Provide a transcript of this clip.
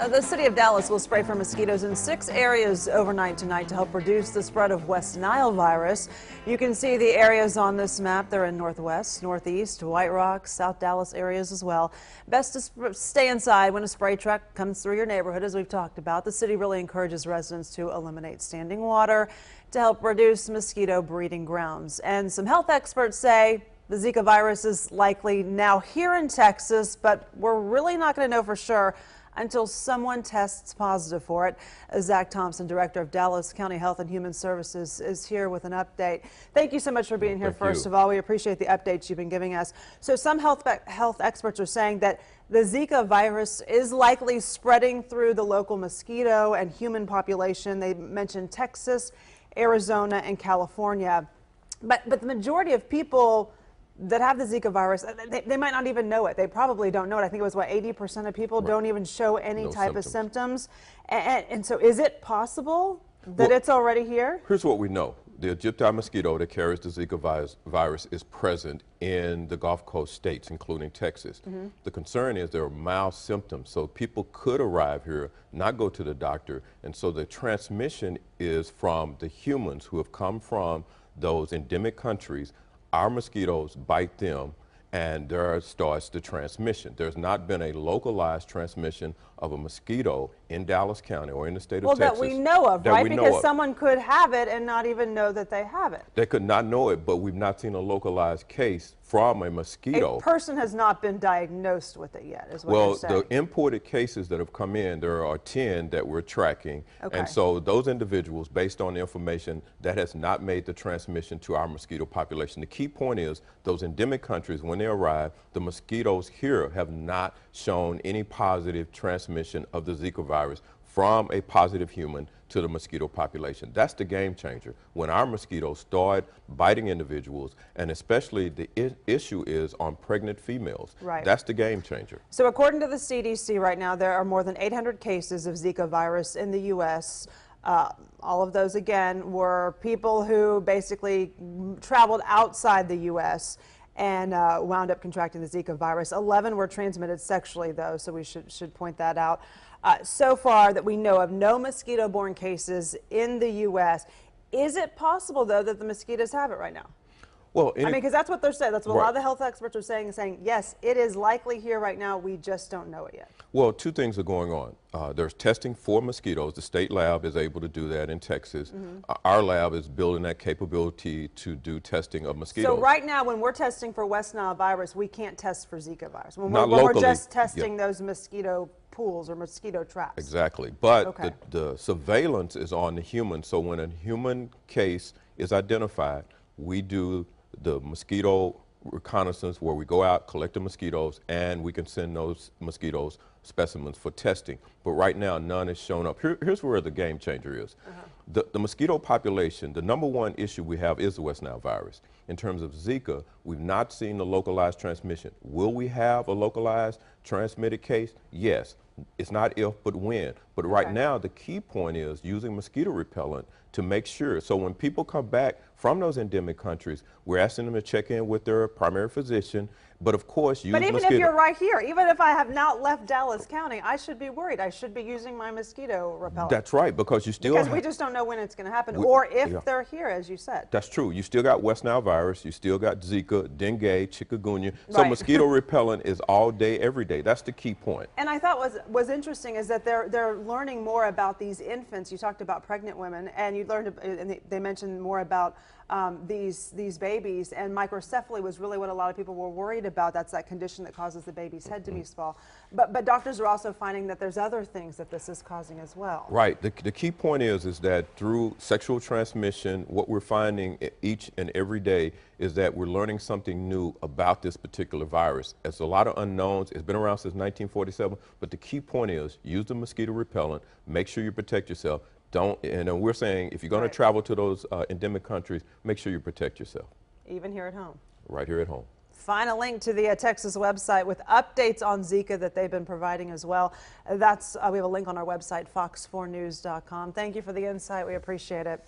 The city of Dallas will spray for mosquitoes in 6 areas overnight tonight to help reduce the spread of West Nile virus. You can see the areas on this map. They're in Northwest, Northeast, White Rock, South Dallas areas as well. Best to stay inside when a spray truck comes through your neighborhood, as we've talked about. The city really encourages residents to eliminate standing water to help reduce mosquito breeding grounds. And some health experts say the Zika virus is likely now here in Texas, but we're really not going to know for sure until someone tests positive for it. Zach Thompson, Director of Dallas County Health and Human Services, is here with an update. Thank you so much for being here. First of all, we appreciate the updates you've been giving us. So some health experts are saying that the Zika virus is likely spreading through the local mosquito and human population. They mentioned Texas, Arizona, and California. But the majority of people that have the Zika virus, they might not even know it. They probably don't know it. I think it was, what, 80% of people don't even show any type of symptoms. And so is it possible that it's already here? Here's what we know. The Egypti mosquito that carries the Zika virus is present in the Gulf Coast states, including Texas. The concern is there are mild symptoms, so people could arrive here, not go to the doctor, and so the transmission is from the humans who have come from those endemic countries. Our mosquitoes bite them, and there starts the transmission. There's not been a localized transmission of a mosquito in Dallas County or in the state of Texas. Well, that we know of, right? Because someone could have it and not even know that they have it. They could not know it, but we've not seen a localized case from a mosquito. A person has not been diagnosed with it yet, is what you're saying. Well, the imported cases that have come in, there are 10 that we're tracking. And so those individuals, based on the information, that has not made the transmission to our mosquito population. The key point is those endemic countries, when they arrive, the mosquitoes here have not shown any positive transmission of the Zika virus from a positive human to the mosquito population. That's the game changer. When our mosquitoes start biting individuals, and especially the issue is on pregnant females. Right. That's the game changer. So according to the CDC right now, there are more than 800 cases of Zika virus in the U.S. All of those, again, were people who basically traveled outside the U.S. and wound up contracting the Zika virus. 11 were transmitted sexually, though, so we should point that out. So far that we know of, no mosquito-borne cases in the U.S. Is it possible, though, that the mosquitoes have it right now? Well, I mean, because that's what they're saying. That's what a lot of the health experts are saying, yes, it is likely here right now. We just don't know it yet. Well, two things are going on. There's testing for mosquitoes. The state lab is able to do that in Texas. Our lab is building that capability to do testing of mosquitoes. So right now, when we're testing for West Nile virus, we can't test for Zika virus. When we're just testing those mosquito pools or mosquito traps. Exactly. But the surveillance is on the human. So when a human case is identified, we do the mosquito reconnaissance where we go out, collect the mosquitoes, and we can send those mosquitoes specimens for testing. But right now, none has shown up. Here's where the game changer is. The mosquito population, the #1 issue we have is the West Nile virus. In terms of Zika, we've not seen the localized transmission. Will we have a localized transmitted case? Yes. It's not if, but when. But right now, the key point is using mosquito repellent to make sure. So when people come back from those endemic countries, we're asking them to check in with their primary physician. But of course, use mosquito. But even if you're right here, even if I have not left Dallas County, I should be worried. I should be using my mosquito repellent. That's right, because you still we just don't know when it's going to happen, or if they're here, as you said. That's true. You still got West Nile virus, you still got Zika, dengue, chikungunya. So mosquito repellent is all day, every day. That's the key point. And I thought was interesting is that they're learning more about these infants. You talked about pregnant women, and you learned, and they mentioned more about these babies, and microcephaly was really what a lot of people were worried about. That's that condition that causes the baby's head to be small. But doctors are also finding that there's other things that this is causing as well. Right. The key point is that through sexual transmission, what we're finding each and every day is that we're learning something new about this particular virus. It's a lot of unknowns. It's been around since 1947, but the key point is use the mosquito repellent, make sure you protect yourself. And we're saying if you're going to travel to those endemic countries, make sure you protect yourself. Even here at home. Right here at home. Find a link to the Texas website with updates on Zika that they've been providing as well. We have a link on our website, fox4news.com. Thank you for the insight. We appreciate it.